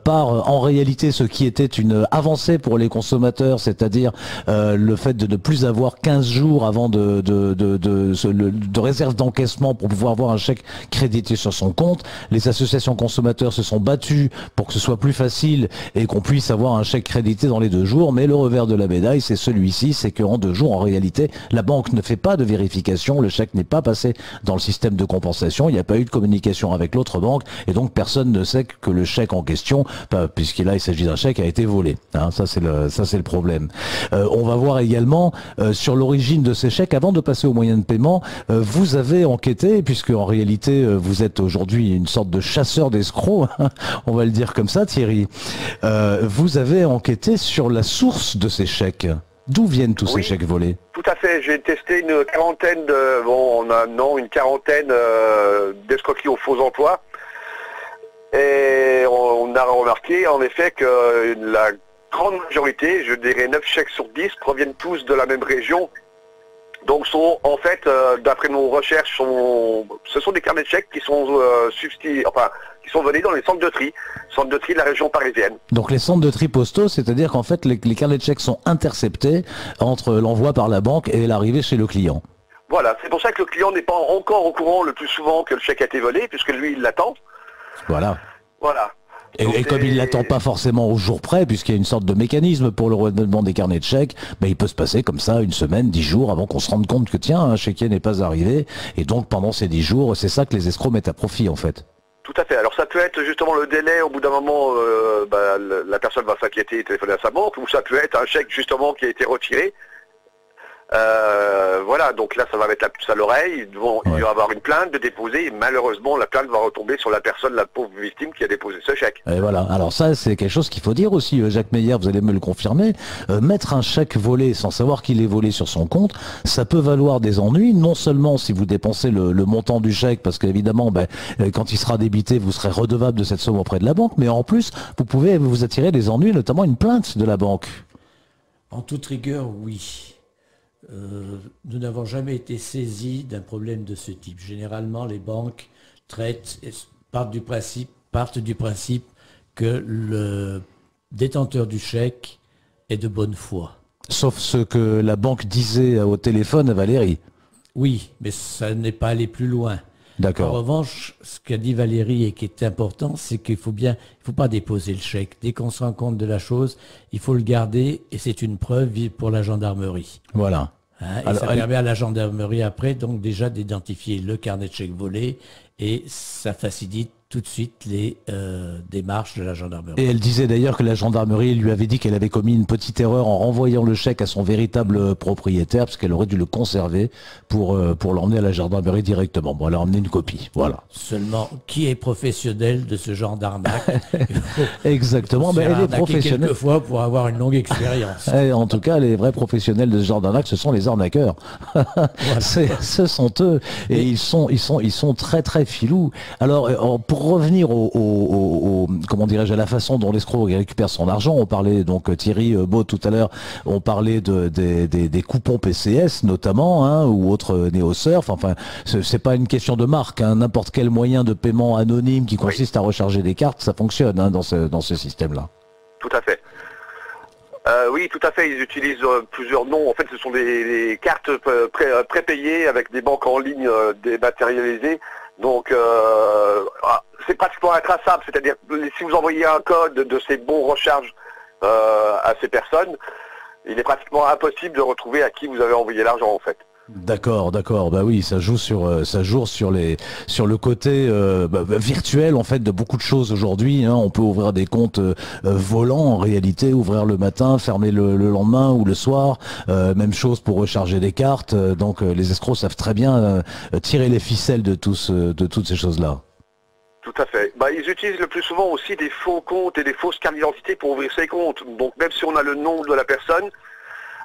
par en réalité ce qui était une avancée pour les consommateurs, c'est-à-dire le fait de ne plus avoir 15 jours avant de réserve d'encaissement pour pouvoir avoir un chèque crédité sur son compte. Les associations consommateurs se sont battues battu pour que ce soit plus facile et qu'on puisse avoir un chèque crédité dans les 2 jours, mais le revers de la médaille, c'est celui-ci, c'est qu'en 2 jours, en réalité, la banque ne fait pas de vérification, le chèque n'est pas passé dans le système de compensation, il n'y a pas eu de communication avec l'autre banque, et donc personne ne sait que le chèque en question, puisqu'il là il s'agit d'un chèque, a été volé. Hein, ça c'est le problème. On va voir également sur l'origine de ces chèques. Avant de passer aux moyens de paiement, vous avez enquêté, puisque en réalité vous êtes aujourd'hui une sorte de chasseur d'escrocs, on va le dire comme ça, Thierry. Vous avez enquêté sur la source de ces chèques. D'où viennent tous ces chèques volés? Tout à fait. J'ai testé une quarantaine une quarantaine d'escroqueries aux faux emplois. Et on a remarqué en effet que la grande majorité, je dirais 9 chèques sur 10, proviennent tous de la même région. Donc sont en fait, d'après nos recherches, ce sont des carnets de chèques qui sont qui sont venus dans les centres de tri de la région parisienne. Donc les centres de tri postaux, c'est-à-dire qu'en fait les carnets de chèques sont interceptés entre l'envoi par la banque et l'arrivée chez le client. Voilà, c'est pour ça que le client n'est pas encore au courant le plus souvent que le chèque a été volé, puisque lui il l'attend. Voilà. Voilà. Et comme il l'attend pas forcément au jour près, puisqu'il y a une sorte de mécanisme pour le renouvellement des carnets de chèques, il peut se passer comme ça 1 semaine, 10 jours avant qu'on se rende compte que tiens, un chéquier n'est pas arrivé. Et donc pendant ces 10 jours, c'est ça que les escrocs mettent à profit en fait. Tout à fait. Alors ça peut être justement le délai, au bout d'un moment, la personne va s'inquiéter et téléphoner à sa banque, ou ça peut être un chèque justement qui a été retiré. Voilà, donc là ça va mettre la puce à l'oreille, il va y avoir une plainte de déposer et malheureusement la plainte va retomber sur la personne, la pauvre victime qui a déposé ce chèque. Et voilà, alors ça c'est quelque chose qu'il faut dire aussi, Jacques Meyer, vous allez me le confirmer, mettre un chèque volé sans savoir qu'il est volé sur son compte, ça peut valoir des ennuis, non seulement si vous dépensez le montant du chèque, parce qu'évidemment quand il sera débité vous serez redevable de cette somme auprès de la banque, mais en plus vous pouvez vous attirer des ennuis, notamment une plainte de la banque. En toute rigueur, oui. Nous n'avons jamais été saisis d'un problème de ce type. Généralement, les banques partent du principe que le détenteur du chèque est de bonne foi. Sauf ce que la banque disait au téléphone à Valérie. Oui, mais ça n'est pas allé plus loin. D'accord. En revanche, ce qu'a dit Valérie et qui est important, c'est qu'il faut pas déposer le chèque. Dès qu'on se rend compte de la chose, il faut le garder et c'est une preuve pour la gendarmerie. Voilà. Et alors, ça permet à la gendarmerie après donc déjà d'identifier le carnet de chèques volé et ça facilite tout de suite les démarches de la gendarmerie. Et elle disait d'ailleurs que la gendarmerie lui avait dit qu'elle avait commis une petite erreur en renvoyant le chèque à son véritable propriétaire, parce qu'elle aurait dû le conserver pour l'emmener à la gendarmerie directement. Bon, elle a emmené une copie, voilà. Seulement, qui est professionnel de ce genre d'arnaque? Exactement, mais elle est professionnelle. Quelquefois pour avoir une longue expérience. En tout cas, les vrais professionnels de ce genre d'arnaque, ce sont les arnaqueurs. Voilà. Ce sont eux, et ils sont très très filous. Alors, pour revenir comment dirais-je, à la façon dont l'escroc récupère son argent, on parlait donc Thierry Beau tout à l'heure, on parlait des coupons PCS notamment, hein, ou autres NeoSurf. Enfin, c'est pas une question de marque, hein, n'importe quel moyen de paiement anonyme qui consiste à recharger des cartes, ça fonctionne hein, dans ce système-là. Tout à fait. Oui, tout à fait. Ils utilisent plusieurs noms. En fait, ce sont des cartes prépayées avec des banques en ligne dématérialisées. Donc, c'est pratiquement intraçable. C'est-à-dire, si vous envoyez un code de ces bons recharges à ces personnes, il est pratiquement impossible de retrouver à qui vous avez envoyé l'argent, en fait. D'accord, bah oui, ça joue sur le côté virtuel en fait de beaucoup de choses aujourd'hui. Hein. On peut ouvrir des comptes volants en réalité, ouvrir le matin, fermer le lendemain ou le soir. Même chose pour recharger des cartes. Donc les escrocs savent très bien tirer les ficelles de toutes ces choses-là. Tout à fait. Ils utilisent le plus souvent aussi des faux comptes et des fausses cartes d'identité pour ouvrir ces comptes. Donc même si on a le nom de la personne,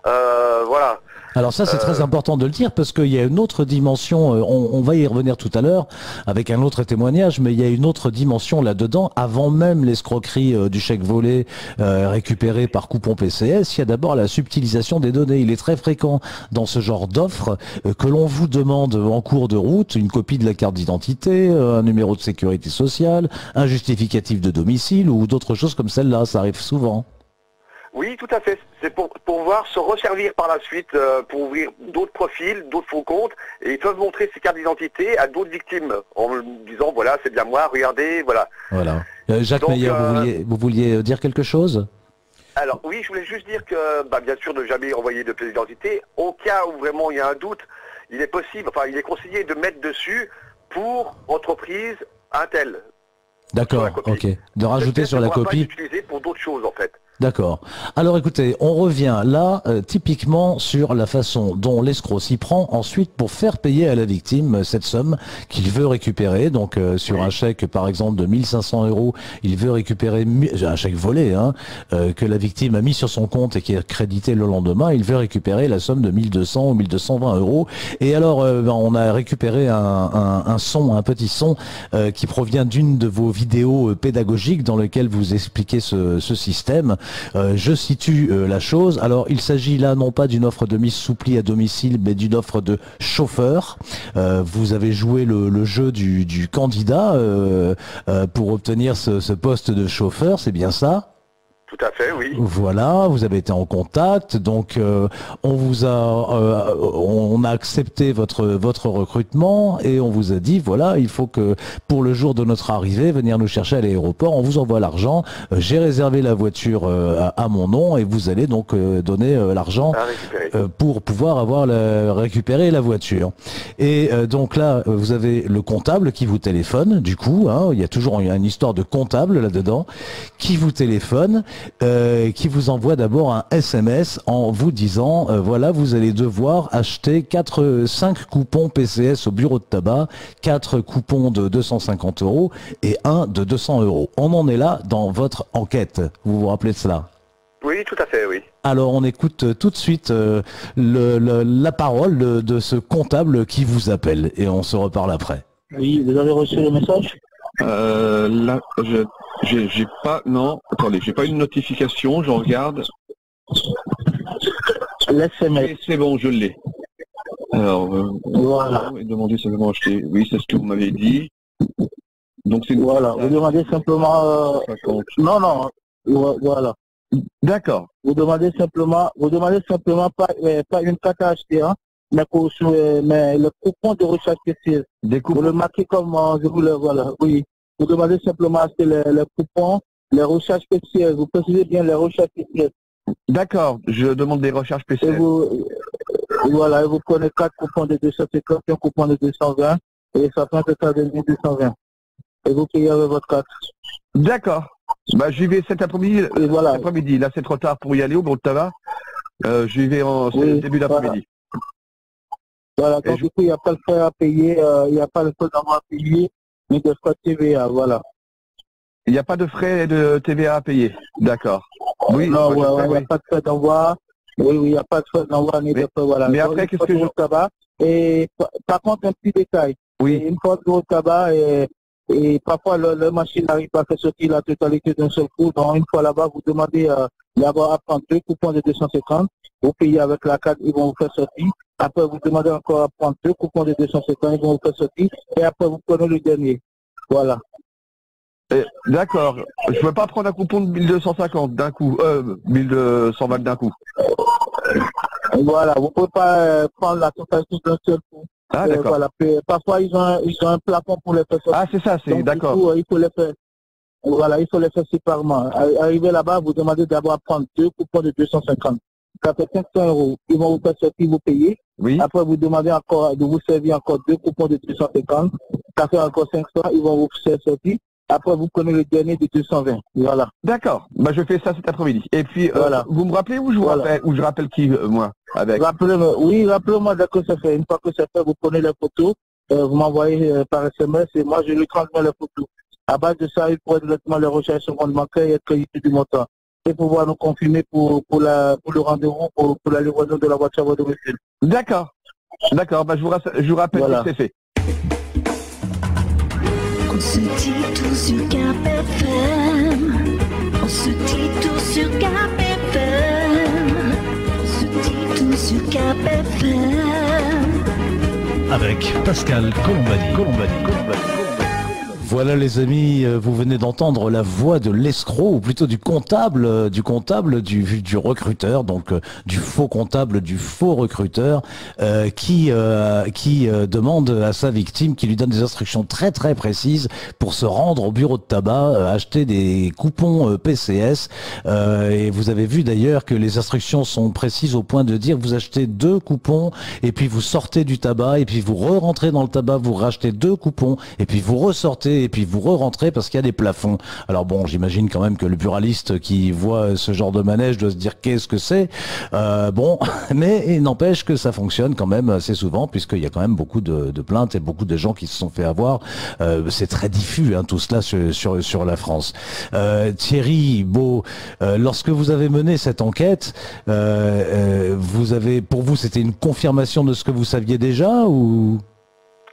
voilà. Alors ça c'est très important de le dire parce qu'il y a une autre dimension, on va y revenir tout à l'heure avec un autre témoignage, mais il y a une autre dimension là-dedans, avant même l'escroquerie du chèque volé récupéré par coupon PCS, il y a d'abord la subtilisation des données. Il est très fréquent dans ce genre d'offres que l'on vous demande en cours de route une copie de la carte d'identité, un numéro de sécurité sociale, un justificatif de domicile ou d'autres choses comme celle-là, ça arrive souvent. Oui, tout à fait. C'est pour pouvoir se resservir par la suite, pour ouvrir d'autres profils, d'autres faux comptes, et ils peuvent montrer ces cartes d'identité à d'autres victimes, en disant, voilà, c'est bien moi, regardez, voilà. Voilà. Jacques Donc, Meyer, vous vouliez dire quelque chose? Alors oui, je voulais juste dire que, bien sûr, ne jamais envoyer de pièce d'identité. Au cas où vraiment il y a un doute, il est possible, enfin il est conseillé de mettre dessus pour entreprise un tel. D'accord, ok. De rajouter sur la copie. Pas l'utiliser pour d'autres choses en fait. D'accord. Alors écoutez, on revient là typiquement sur la façon dont l'escroc s'y prend ensuite pour faire payer à la victime cette somme qu'il veut récupérer. Donc sur un chèque par exemple de 1500 €, il veut récupérer un chèque volé que la victime a mis sur son compte et qui est crédité le lendemain. Il veut récupérer la somme de 1200 ou 1220 €. Et alors on a récupéré un petit son qui provient d'une de vos vidéos pédagogiques dans lequel vous expliquez ce système. Je situe la chose. Alors, il s'agit là non pas d'une offre de mise sous pli à domicile, mais d'une offre de chauffeur. Vous avez joué le jeu du candidat pour obtenir ce poste de chauffeur, c'est bien ça ? Tout à fait, oui. Voilà, vous avez été en contact, donc on a accepté votre recrutement et on vous a dit voilà, il faut que pour le jour de notre arrivée, venir nous chercher à l'aéroport, on vous envoie l'argent. J'ai réservé la voiture à mon nom et vous allez donc donner l'argent pour pouvoir récupérer la voiture. Et donc là, vous avez le comptable qui vous téléphone. Du coup, il y a toujours une histoire de comptable là-dedans qui vous téléphone. Qui vous envoie d'abord un SMS en vous disant voilà, vous allez devoir acheter 5 coupons PCS au bureau de tabac, 4 coupons de 250 € et un de 200 €. On en est là dans votre enquête. Vous vous rappelez de cela? Oui, tout à fait, oui. Alors on écoute tout de suite la parole de ce comptable qui vous appelle et on se reparle après. Oui, vous avez reçu le message? Là, j'ai pas, non, attendez, j'ai pas une notification, je regarde. L'SMS. C'est bon, je l'ai. Alors, voilà. Demandez simplement acheter. Oui, c'est ce que vous m'avez dit. Donc c'est voilà. Vous demandez simplement. Non, voilà. D'accord. Vous demandez simplement pas une carte à acheter, hein, mais le coupon de recherche spéciale. Des coupons. Vous le marquez comme je vous le voilà. Oui. Vous demandez simplement acheter les coupons, les recherches spéciales. Vous précisez bien les recherches spéciales. D'accord, je demande des recherches spéciales. Et vous prenez 4 coupons de 250, un coupon de 220, et ça fait un total de 1220. Et vous payez avec votre carte. D'accord. J'y vais cet après-midi. Voilà. Après-midi. Là, c'est trop tard pour y aller au bureau de tabac. J'y vais début d'après-midi. Voilà, donc du coup, il n'y a pas le frais à payer, il n'y a pas le frais d'envoi à payer, mais de frais de TVA, voilà. Il n'y a pas de frais de TVA à payer, d'accord. Oui, non, il n'y a pas de frais d'envoi. Oui, il n'y a pas de frais d'envoi ni de frais, voilà. Mais après, qu'est-ce que je... tabac. Et par contre, un petit détail. Oui. Une fois de tabac et parfois le machine n'arrive pas à faire sortir la totalité d'un seul coup. Donc une fois là-bas, vous demandez d'abord à prendre 2 coupons de 250. Vous payez avec la carte, ils vont vous faire sortir. Après, vous demandez encore à prendre 2 coupons de 250, ils vont vous faire sortir. Et après, vous prenez le dernier. Voilà. D'accord. Je ne peux pas prendre un coupon de 1250 d'un coup, 1220 d'un coup. Voilà, vous ne pouvez pas prendre la totalité d'un seul coup. Ah, d'accord. Voilà. Parfois, ils ont un plafond pour les faire sortir. Ah, c'est ça, c'est d'accord. Du coup, il faut les faire. Voilà, il faut les faire séparément. Arrivé là-bas, vous demandez d'abord à prendre 2 coupons de 250. Ça fait 500 €. Ils vont vous faire sortir, vous payez. Oui. Après, vous demandez encore de vous servir encore 2 coupons de 250. Ça fait encore 500, ils vont vous faire sortir. Après, vous prenez le dernier de 220. Voilà. D'accord. Je fais ça cet après-midi. Et puis, voilà. Vous me rappelez ou je rappelle qui, moi, avec? Rappelez-moi dès que c'est fait. Une fois que c'est fait, vous prenez les photos, vous m'envoyez par SMS et moi, je lui transmets les photos. À base de ça, il pourrait directement les rechercher sur mon compte bancaire et être crédité du montant. Et pouvoir nous confirmer pour le rendez-vous, pour la livraison de la voiture à votre domicile. D'accord. D'accord. Je vous rappelle que c'est fait. On se dit tout sur Cap FM. On se dit tout sur Cap FM. On se dit tout sur Cap FM. Avec Pascal Colombani. Voilà les amis, vous venez d'entendre la voix de l'escroc, ou plutôt du comptable, du recruteur, donc du faux comptable, du faux recruteur, qui demande à sa victime, qui lui donne des instructions très très précises pour se rendre au bureau de tabac, acheter des coupons PCS. Et vous avez vu d'ailleurs que les instructions sont précises au point de dire vous achetez 2 coupons et puis vous sortez du tabac et puis vous re-rentrez dans le tabac, vous rachetez 2 coupons et puis vous ressortez et puis vous re-rentrez parce qu'il y a des plafonds. Alors bon, j'imagine quand même que le buraliste qui voit ce genre de manège doit se dire qu'est-ce que c'est. Bon, mais il n'empêche que ça fonctionne quand même assez souvent puisqu'il y a quand même beaucoup de plaintes et beaucoup de gens qui se sont fait avoir. C'est très diffus tout cela sur la France. Thierry Beau, lorsque vous avez mené cette enquête, pour vous c'était une confirmation de ce que vous saviez déjà ou?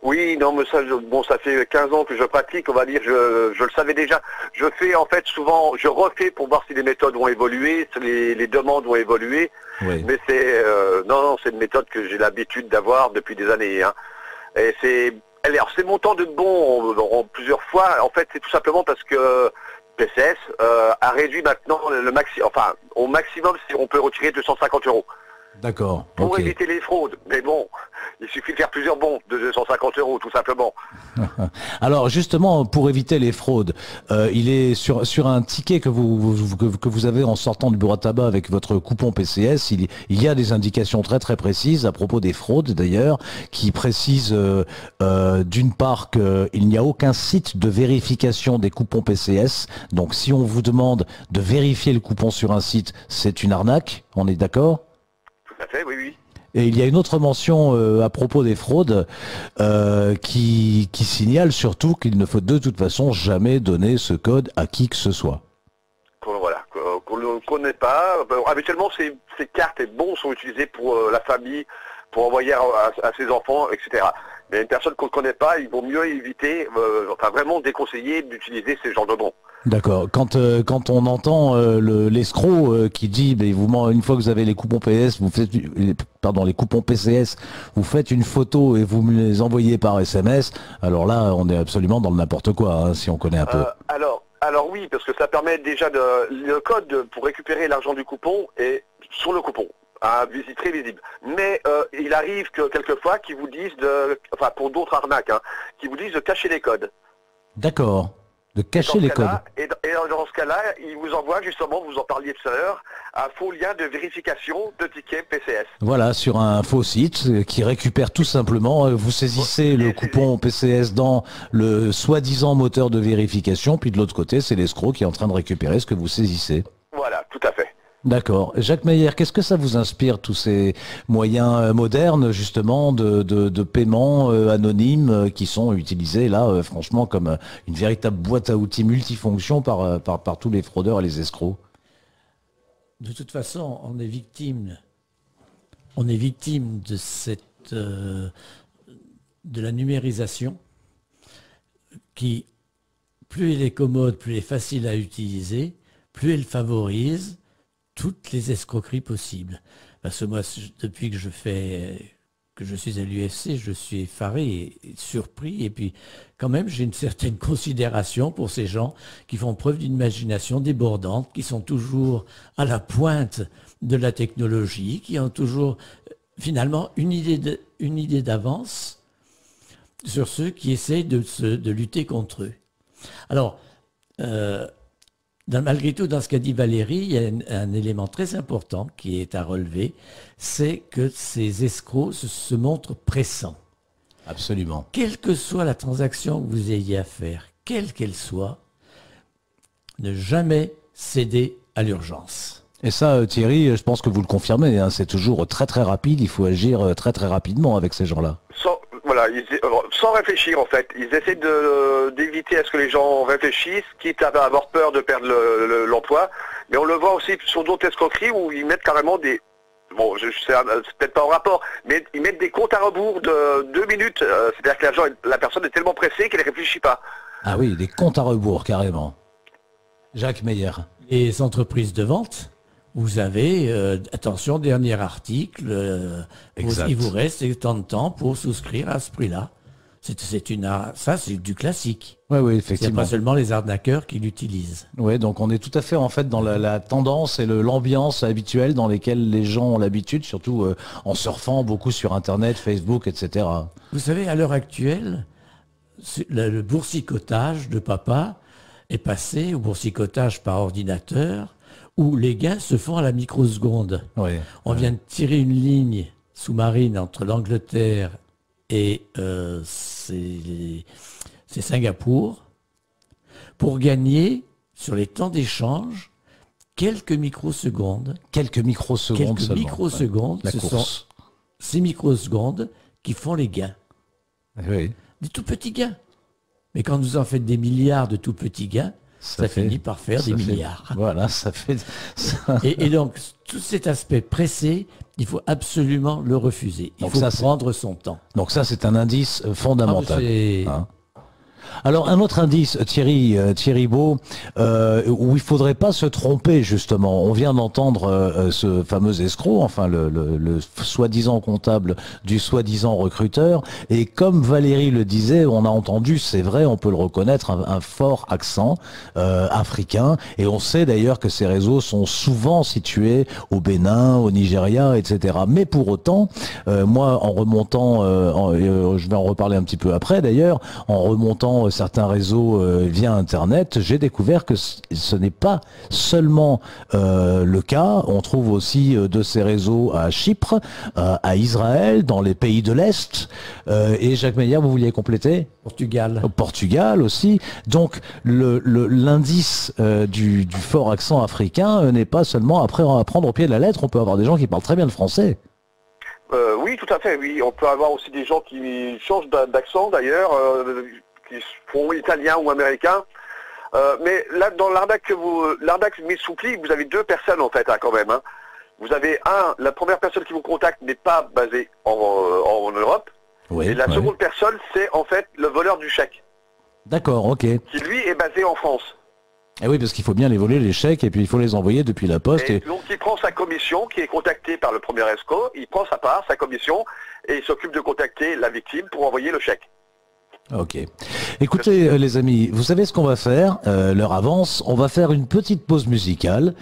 Oui, non, mais ça, bon, ça fait 15 ans que je pratique, on va dire, je le savais déjà. Je fais en fait souvent, je refais pour voir si les méthodes ont évolué, si les demandes ont évolué. Oui. Mais c'est c'est une méthode que j'ai l'habitude d'avoir depuis des années. Hein. Et alors c'est montant de bon en plusieurs fois. En fait, c'est tout simplement parce que PCS a réduit maintenant au maximum, on peut retirer 250 €. D'accord. Pour éviter les fraudes. Mais bon, il suffit de faire plusieurs bons de 250 € tout simplement. Alors justement, pour éviter les fraudes, il est sur un ticket que vous avez en sortant du bureau de tabac avec votre coupon PCS, il y a des indications très très précises à propos des fraudes d'ailleurs, qui précisent d'une part qu'il n'y a aucun site de vérification des coupons PCS. Donc si on vous demande de vérifier le coupon sur un site, c'est une arnaque, on est d'accord ? Tout à fait, oui, oui. Et il y a une autre mention à propos des fraudes qui signale surtout qu'il ne faut de toute façon jamais donner ce code à qui que ce soit. Voilà, qu'on ne connaît pas. Habituellement, ces cartes et bons sont utilisés pour la famille, pour envoyer à ses enfants, etc. Mais une personne qu'on ne connaît pas, il vaut mieux éviter, vraiment déconseiller d'utiliser ces genres de bons. D'accord. Quand on entend l'escroc qui dit, une fois que vous avez les coupons PS, les coupons PCS, vous faites une photo et vous me les envoyez par SMS. Alors là, on est absolument dans le n'importe quoi, si on connaît un peu. Alors oui, parce que ça permet déjà le code pour récupérer l'argent du coupon est sur le coupon. Très visible. Mais il arrive que quelquefois qu'ils vous disent pour d'autres arnaques, qu'ils vous disent de cacher les codes. D'accord. De cacher les codes. Et dans ce cas-là, il vous envoie justement, vous en parliez tout à l'heure, un faux lien de vérification de ticket PCS. Voilà, sur un faux site qui récupère tout simplement, vous saisissez le coupon PCS dans le soi-disant moteur de vérification, puis de l'autre côté, c'est l'escroc qui est en train de récupérer ce que vous saisissez. Voilà, tout à fait. D'accord. Jacques Meyer, qu'est-ce que ça vous inspire, tous ces moyens modernes, justement, de paiement anonyme qui sont utilisés, là, franchement, comme une véritable boîte à outils multifonction par tous les fraudeurs et les escrocs? De toute façon, on est victime de de la numérisation qui, plus elle est commode, plus elle est facile à utiliser, plus elle favorise toutes les escroqueries possibles. Parce que moi, depuis que je suis à l'UFC, je suis effaré et surpris. Et puis, quand même, j'ai une certaine considération pour ces gens qui font preuve d'une imagination débordante, qui sont toujours à la pointe de la technologie, qui ont toujours, finalement, une idée d'avance sur ceux qui essayent de lutter contre eux. Alors, malgré tout, dans ce qu'a dit Valérie, il y a un élément très important qui est à relever, c'est que ces escrocs se montrent pressants. Absolument. Quelle que soit la transaction que vous ayez à faire, quelle qu'elle soit, ne jamais céder à l'urgence. Et ça, Thierry, je pense que vous le confirmez, c'est toujours très très rapide, il faut agir très très rapidement avec ces gens-là. Sans réfléchir en fait, ils essaient d'éviter à ce que les gens réfléchissent, quitte à avoir peur de perdre l'emploi, mais on le voit aussi sur d'autres escroqueries où ils mettent carrément des... Bon, c'est peut-être pas en rapport, mais ils mettent des comptes à rebours de 2 minutes, c'est-à-dire que la personne est tellement pressée qu'elle ne réfléchit pas. Ah oui, des comptes à rebours carrément. Jacques Meyer. Les entreprises de vente, vous avez, attention, dernier article, il vous reste tant de temps pour souscrire à ce prix-là. Ça, c'est du classique. Oui, oui, C'est effectivement. pas seulement les arnaqueurs qui l'utilisent. Oui, donc on est tout à fait en fait dans la tendance et l'ambiance habituelle dans lesquelles les gens ont l'habitude, surtout en surfant beaucoup sur Internet, Facebook, etc. Vous savez, à l'heure actuelle, le boursicotage de papa est passé au boursicotage par ordinateur où les gains se font à la microseconde. Oui. On vient de tirer une ligne sous-marine entre l'Angleterre et c'est Singapour pour gagner sur les temps d'échange quelques microsecondes. Quelques microsecondes Quelques seulement. microsecondes, La ce course. sont ces microsecondes qui font les gains. Oui. Des tout petits gains. Mais quand vous en faites des milliards de tout petits gains, ça finit par faire des milliards. Voilà, ça fait. Et donc, tout cet aspect pressé, il faut absolument le refuser. Il Donc faut ça, c'est- prendre son temps. Donc ça, c'est un indice fondamental. C'est- Hein. Alors un autre indice, Thierry Beau, où il faudrait pas se tromper justement. On vient d'entendre ce fameux escroc, enfin le soi-disant comptable du soi-disant recruteur. Et comme Valérie le disait, on a entendu, c'est vrai, on peut le reconnaître, un fort accent africain. Et on sait d'ailleurs que ces réseaux sont souvent situés au Bénin, au Nigeria, etc. Mais pour autant, moi, en remontant, je vais en reparler un petit peu après d'ailleurs, en remontant certains réseaux via Internet, j'ai découvert que ce n'est pas seulement le cas. On trouve aussi de ces réseaux à Chypre, à Israël, dans les pays de l'Est. Et Jacques Meyer, vous vouliez compléter ? Portugal. Au Portugal aussi. Donc l'indice du fort accent africain n'est pas seulement après à prendre au pied de la lettre. On peut avoir des gens qui parlent très bien le français. Oui, tout à fait, oui. On peut avoir aussi des gens qui changent d'accent d'ailleurs, qui font italien ou américain. Mais là, dans l'arnaque Miss Soupli, vous avez deux personnes en fait, hein, quand même. Hein. Vous avez la première personne qui vous contacte n'est pas basée en Europe. Oui, Et la ouais. seconde personne, c'est en fait le voleur du chèque, D'accord, ok. qui lui est basé en France. Et oui, parce qu'il faut bien les voler, les chèques, et puis il faut les envoyer depuis la poste. Et Et... donc il prend sa commission, qui est contacté par le premier escroc, il prend sa part, sa commission, et il s'occupe de contacter la victime pour envoyer le chèque. Ok. Écoutez, les amis, vous savez ce qu'on va faire, l'heure avance, on va faire une petite pause musicale.